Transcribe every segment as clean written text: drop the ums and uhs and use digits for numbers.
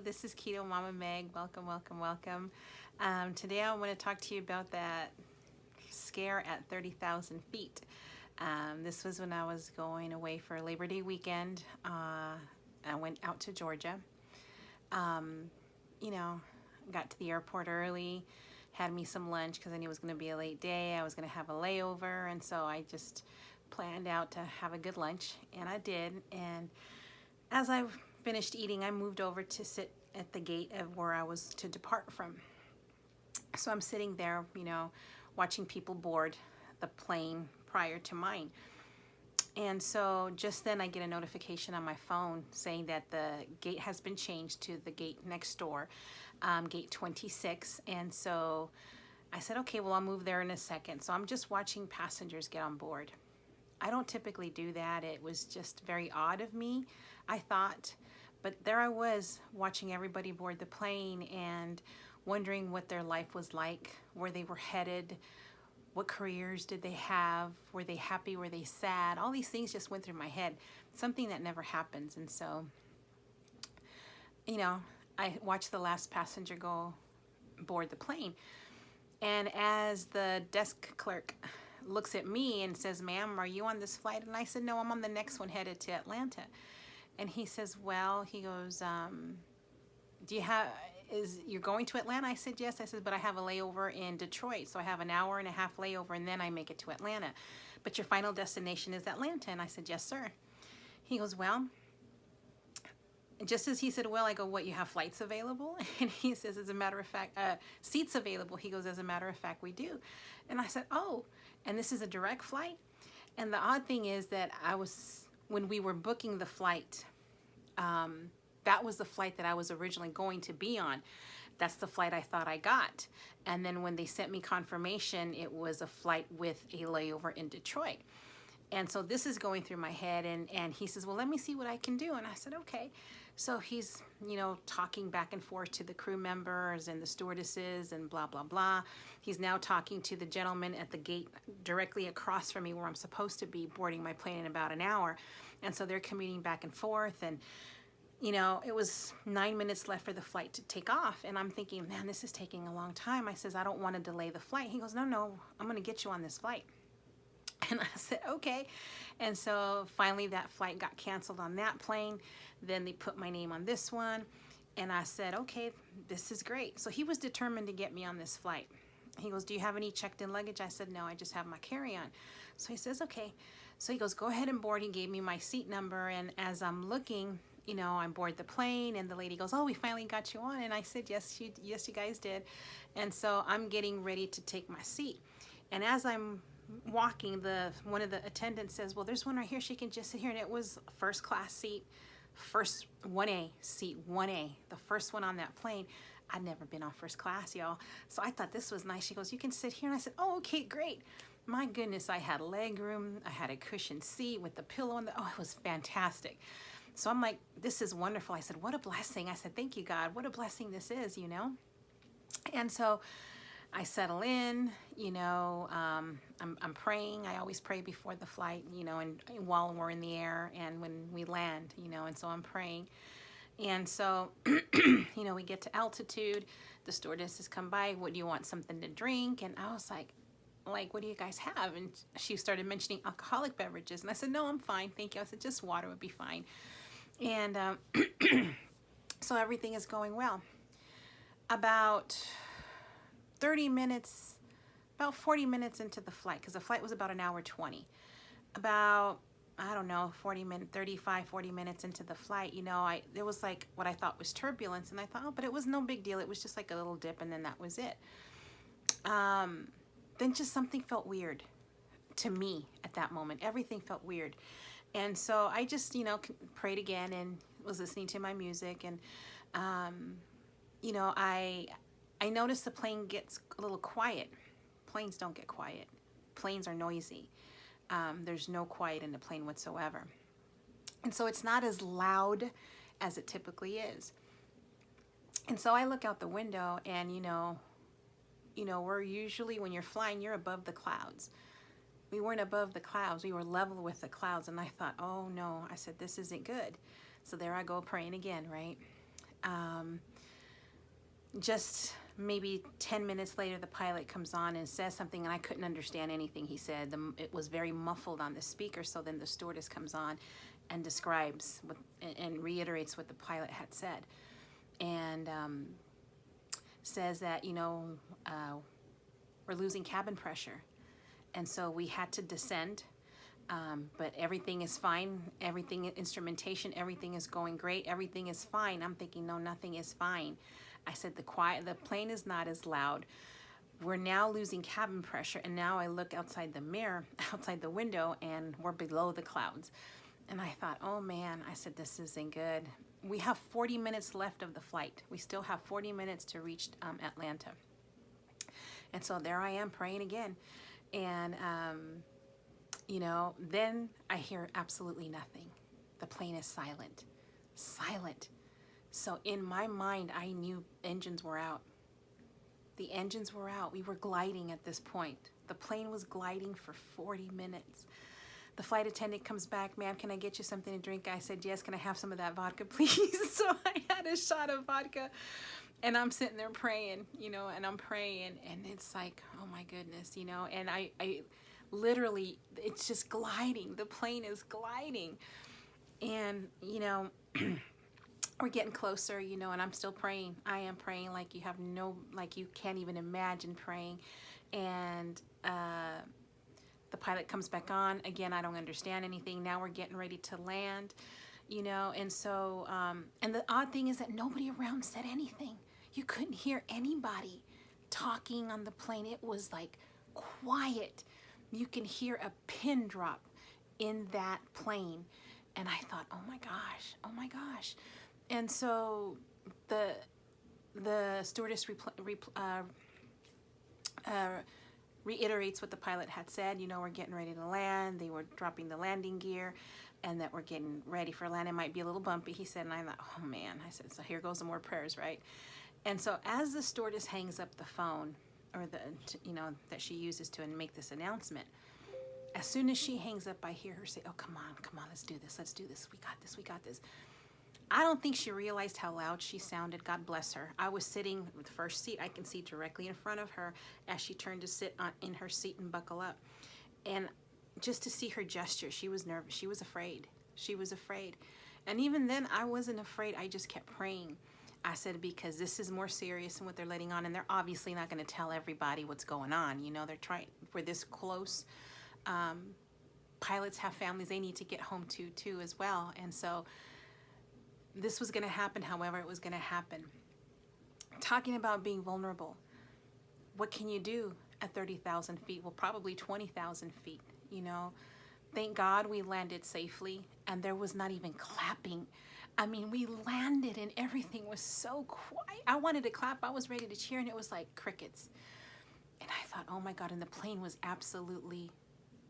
this is Keto Mama Meg. Welcome, welcome, welcome. Today I want to talk to you about that scare at 30,000 feet. This was when I was going away for Labor Day weekend. I went out to Georgia. Um, got to the airport early, had me some lunch because I knew it was going to be a late day. I was going to have a layover, and so I just planned out to have a good lunch, and I did. And as I finished eating, I moved over to sit at the gate of where I was to depart from. So I'm sitting there, watching people board the plane prior to mine. And so just then I get a notification on my phone saying that the gate has been changed to the gate next door, gate 26. And so I said, okay, well, I'll move there in a second. So I'm just watching passengers get on board. I don't typically do that. It was just very odd of me, I thought. But there I was watching everybody board the plane and wondering what their life was like, where they were headed, what careers did they have, were they happy, were they sad? All these things just went through my head, something that never happens. And so, I watched the last passenger go board the plane. And as the desk clerk looks at me and says, ma'am, are you on this flight? And I said, no, I'm on the next one headed to Atlanta. And he says, well, he goes, you're going to Atlanta? I said, yes. I said, but I have a layover in Detroit. So I have an hour and a half layover and then I make it to Atlanta. But your final destination is Atlanta. And I said, yes, sir. He goes, well, just as he said, well, I go, what, you have flights available? And he says, as a matter of fact, seats available. He goes, as a matter of fact, we do. And I said, oh, and this is a direct flight? And the odd thing is that when we were booking the flight, that was the flight that I was originally going to be on. That's the flight I thought I got. And then when they sent me confirmation, it was a flight with a layover in Detroit. And so this is going through my head, and he says, well, let me see what I can do. And I said, okay. So he's, talking back and forth to the crew members and the stewardesses and blah, blah, blah. He's now talking to the gentleman at the gate directly across from me where I'm supposed to be boarding my plane in about an hour. And so they're commuting back and forth. And, it was 9 minutes left for the flight to take off. And I'm thinking, man, this is taking a long time. I says, I don't want to delay the flight. He goes, no, I'm going to get you on this flight. And I said, okay. And so finally that flight got canceled on that plane. Then they put my name on this one. And I said, okay, this is great. So he was determined to get me on this flight. He goes, do you have any checked in luggage? I said, no, I just have my carry-on. So he says, okay. So he goes, go ahead and board. He gave me my seat number. And as I'm looking, I board the plane and the lady goes, oh, we finally got you on. And I said, yes, you guys did. And so I'm getting ready to take my seat. And as I'm walking, one of the attendants says, well, there's one right here, she can just sit here. And it was first class seat, first 1A seat, 1A, the first one on that plane. I'd never been on first class, y'all, so I thought this was nice. She goes, you can sit here. And I said, oh, okay, great. My goodness, I had leg room, I had a cushioned seat with the pillow on it was fantastic. So I'm like, this is wonderful. I said, what a blessing. I said, thank you, God, what a blessing this is, And so I settle in, I'm praying. I always pray before the flight, and while we're in the air and when we land, and so I'm praying. And so, we get to altitude, the stewardesses come by, what do you want, something to drink? And I was like, what do you guys have? And she started mentioning alcoholic beverages. And I said, no, I'm fine, thank you. I said, just water would be fine. And so everything is going well. About 40 minutes into the flight, because the flight was about an hour 20. About, 40 minutes into the flight, there was like what I thought was turbulence. And I thought, oh, but it was no big deal. It was just like a little dip and then that was it. Then just something felt weird to me at that moment. Everything felt weird. And so I just, prayed again and was listening to my music. And, I noticed the plane gets a little quiet. Planes don't get quiet. Planes are noisy. There's no quiet in the plane whatsoever. And so it's not as loud as it typically is. And so I look out the window and, we're usually, when you're flying, you're above the clouds. We weren't above the clouds. We were level with the clouds. And I thought, oh no, I said, this isn't good. So there I go praying again, right? Just maybe 10 minutes later, the pilot comes on and says something, and I couldn't understand anything he said. It was very muffled on the speaker. So then the stewardess comes on and describes and reiterates what the pilot had said, and says that, we're losing cabin pressure, and so we had to descend. But everything is fine. Everything, instrumentation, everything is going great. Everything is fine. I'm thinking, no, nothing is fine. I said, the plane is not as loud. We're now losing cabin pressure. And now I look outside the mirror, outside the window, and we're below the clouds. And I thought, oh man, I said, this isn't good. We have 40 minutes left of the flight. We still have 40 minutes to reach Atlanta. And so there I am praying again. And, then I hear absolutely nothing. The plane is silent. Silent. So in my mind, I knew engines were out. The engines were out. We were gliding at this point. The plane was gliding for 40 minutes. The flight attendant comes back, ma'am, can I get you something to drink? I said, yes, can I have some of that vodka, please? So I had a shot of vodka. And I'm sitting there praying, and I'm praying. And it's like, oh my goodness, and I literally, it's just gliding. The plane is gliding. And, we're getting closer, and I'm still praying. I am praying like you can't even imagine praying. And the pilot comes back on. Again, I don't understand anything. Now we're getting ready to land, and so, and the odd thing is that nobody around said anything. You couldn't hear anybody talking on the plane. It was like quiet. You can hear a pin drop in that plane. And I thought, oh my gosh. And so the stewardess reiterates what the pilot had said. We're getting ready to land. They were dropping the landing gear, and that we're getting ready for land. It might be a little bumpy, he said. And I thought, oh man. I said, so here goes some more prayers, right? And so as the stewardess hangs up the phone, or that she uses to make this announcement, as soon as she hangs up, I hear her say, oh, come on, let's do this. We got this. I don't think she realized how loud she sounded. God bless her. I was sitting with the first seat. I can see directly in front of her as she turned to sit in her seat and buckle up. And just to see her gesture, she was nervous. She was afraid. And even then, I wasn't afraid. I just kept praying. I said, because this is more serious than what they're letting on. And they're obviously not going to tell everybody what's going on. They're trying, we're this close. Pilots have families they need to get home to too as well. And so this was going to happen however it was going to happen. Talking about being vulnerable. What can you do at 30,000 feet? Well, probably 20,000 feet, Thank God we landed safely, and there was not even clapping. I mean, we landed and everything was so quiet. I wanted to clap. I was ready to cheer, and it was like crickets. And I thought, oh my God, and the plane was absolutely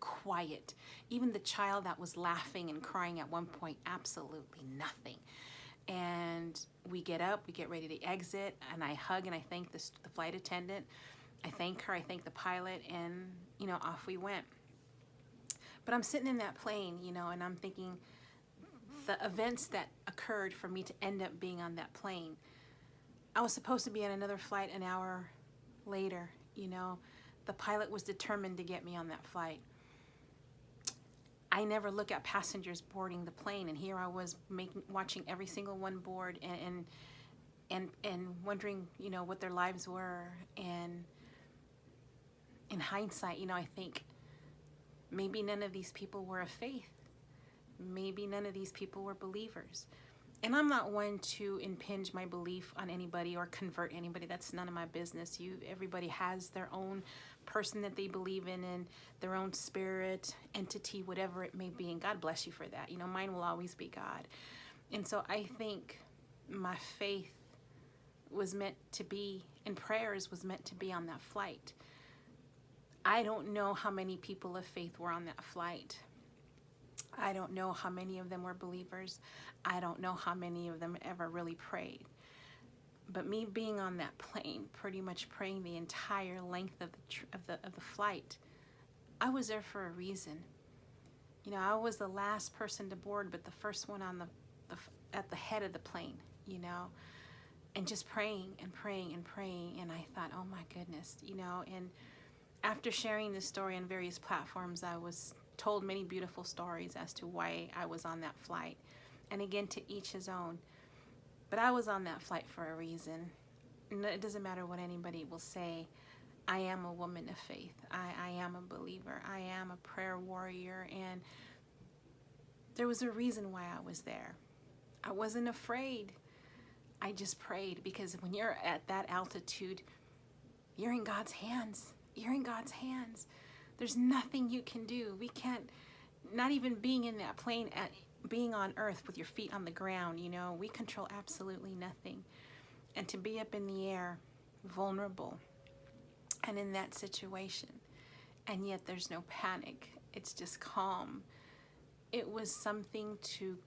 quiet. Even the child that was laughing and crying at one point, absolutely nothing. And we get up, we get ready to exit, and I hug and I thank the flight attendant. I thank her, I thank the pilot, and, off we went. But I'm sitting in that plane, and I'm thinking the events that occurred for me to end up being on that plane. I was supposed to be on another flight an hour later, The pilot was determined to get me on that flight. I never look at passengers boarding the plane, and here I was watching every single one board and wondering, what their lives were. And in hindsight, I think maybe none of these people were of faith. Maybe none of these people were believers. And I'm not one to impinge my belief on anybody or convert anybody. That's none of my business. Everybody has their own person that they believe in and their own spirit, entity, whatever it may be. And God bless you for that. Mine will always be God. And so I think my faith was meant to be, and prayers was meant to be on that flight. I don't know how many people of faith were on that flight. I don't know how many of them were believers. I don't know how many of them ever really prayed. But me being on that plane, pretty much praying the entire length of the flight, I was there for a reason. I was the last person to board, but the first one on at the head of the plane. and just praying and praying and praying. And I thought, oh my goodness, and after sharing this story on various platforms, I was told many beautiful stories as to why I was on that flight. And again, to each his own. But I was on that flight for a reason. It doesn't matter what anybody will say. I am a woman of faith. I am a believer. I am a prayer warrior. And there was a reason why I was there. I wasn't afraid. I just prayed, because when you're at that altitude, you're in God's hands. You're in God's hands. There's nothing you can do. We can't, not even being in that plane, being on earth with your feet on the ground, we control absolutely nothing. And to be up in the air, vulnerable, and in that situation, and yet there's no panic. It's just calm. It was something to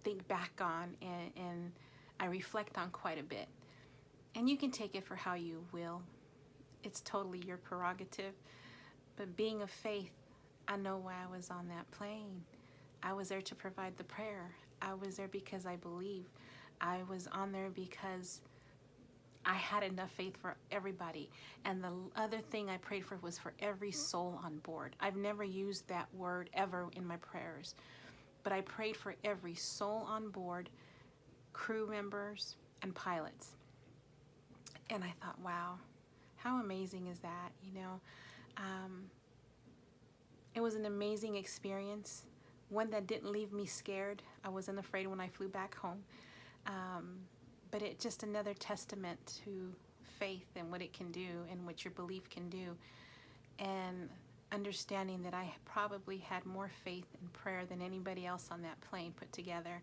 think back on, and I reflect on quite a bit. And you can take it for how you will. It's totally your prerogative. But being of faith, I know why I was on that plane. I was there to provide the prayer. I was there because I believe. I was on there because I had enough faith for everybody. And the other thing I prayed for was for every soul on board. I've never used that word ever in my prayers, but I prayed for every soul on board, crew members, and pilots. And I thought, wow, how amazing is that? It was an amazing experience, one that didn't leave me scared. I wasn't afraid when I flew back home. But it just another testament to faith and what it can do and what your belief can do. And understanding that I probably had more faith and prayer than anybody else on that plane put together.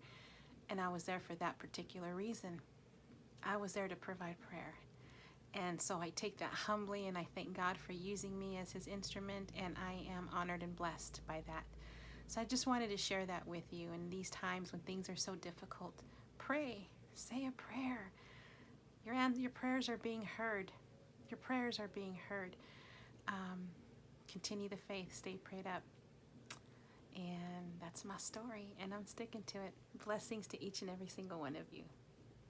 And I was there for that particular reason. I was there to provide prayer. And so I take that humbly, and I thank God for using me as his instrument, and I am honored and blessed by that. So I just wanted to share that with you. In these times when things are so difficult, pray. Say a prayer. Your prayers are being heard. Your prayers are being heard. Continue the faith. Stay prayed up. And that's my story, and I'm sticking to it. Blessings to each and every single one of you.